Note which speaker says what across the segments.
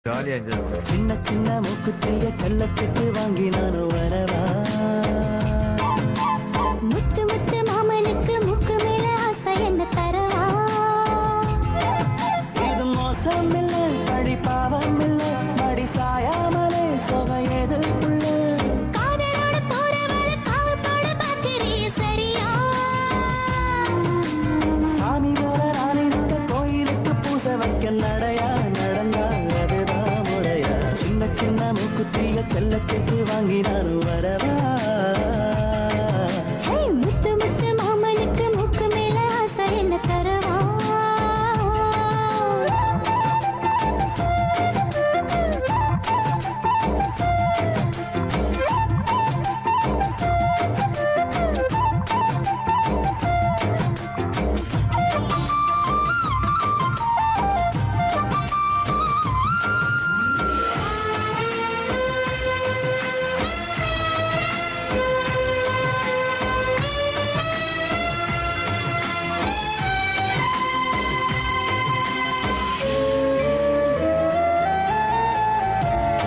Speaker 1: ஜாலியா என்ஜாய் பண்ணு.
Speaker 2: சின்ன சின்ன மூக்குத்திய செல்லத்துக்கு வாங்கி நானும் வரவா
Speaker 3: முத்து முத்து மாமனுக்கு முக்கு மேல ஆசை என்ன தரவா
Speaker 2: இது மோசம் இல்ல பழி பாவம் இல்ல மடி சாயாமலே சொக எதுக்குள்ள
Speaker 3: காதலோட போறவள காவத்தோட பாக்கிறீ சரியா
Speaker 2: சாமி போல நான் இருக்க கோயிலுக்கு பூச வைக்க நடையா நடந்தா அதுதான் முறையா சின்ன சின்ன மூக்குத்திய செல்லத்துக்கு வாங்கி நானும் வரவா
Speaker 3: ஹே முத்து முத்து மாமனுக்கு முக்கு மேல ஆசை என்ன தரவா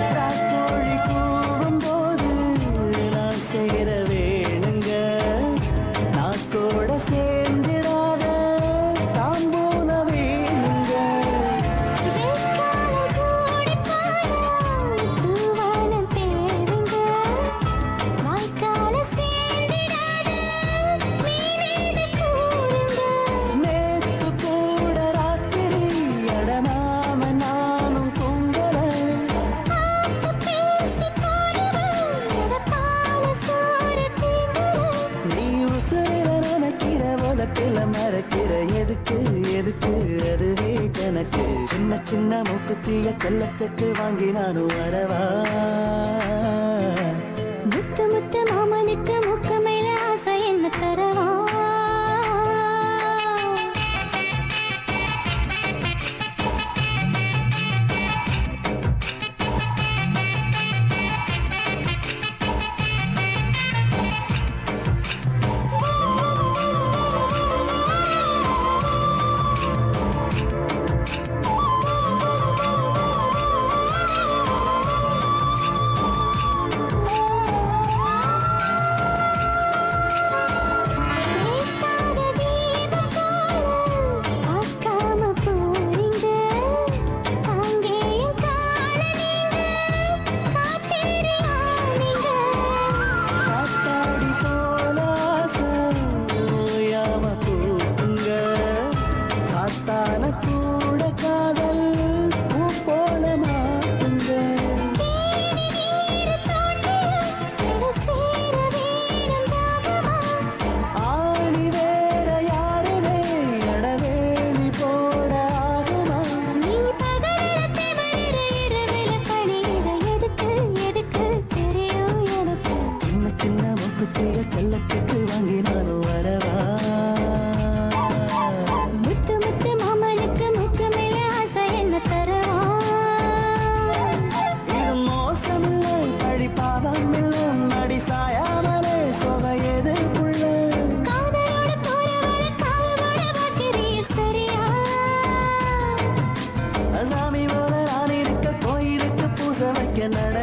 Speaker 2: ராக்கோழி கூவும் போது நான் சேர வேணுங்க நாக்கோட சேர்ந்திடாத தாம்பூல வேணுங்க
Speaker 3: வேட்காலம் கூடி பாரா தூவானம் தேடுங்க வாய்க்கால சேர்ந்திடாத மீனேது கூறுங்க
Speaker 2: நேத்து கூட ராத்திரி அடமாம நானும் கும்பல
Speaker 3: பேசி போடுவோம் பால சோறு தீங்குற
Speaker 2: நீ உசுரில நினைக்கிற உதட்டில மறக்கிற எதுக்கு எதுக்கு அதுவே கணக்கு சின்ன சின்ன மூக்குத்திய செல்லத்துக்கு வாங்கி நானும் வரவா
Speaker 3: முத்து முத்து மாமனுக்கு முக்கு மேல ஆசை என்ன தரவா ஏத்தாத தீபம் போல பார்க்காம போறீங்க அங்கேயும் காண நீங்க காத்தேரியானீங்க
Speaker 2: காத்தாடி போல ஆசை ஓயாம பூக்குங்க சாத்தான கூட காதல் பூ போல மாத்துங்க
Speaker 3: நீர் தோண்டிய சேர வேணும் தாபமா
Speaker 2: ஆணி வேற யாருமே அடவேணி போட ஆகுமா
Speaker 3: நீ பகலில திமிர இரவில பணியிட எதுக்கு எதுக்கு தெரியும் எனக்கு
Speaker 2: சின்ன சின்ன மூக்குத்திய செல்லத்துக்கு வாங்கி நானும் வரவா
Speaker 3: முத்து முத்து மாமனுக்கு முக்கு மேல ஆசை என்ன தரவா
Speaker 2: இது மோசமில்லை பழி பாவம் இல்லை நடி சாயாமலே சொக எதுக்குள்ள
Speaker 3: காதலோட போறவள காவலோட வாக்கிறீ சரியா
Speaker 2: சாமி போல நான் இருக்க கோயிலுக்கு பூச வைக்க நட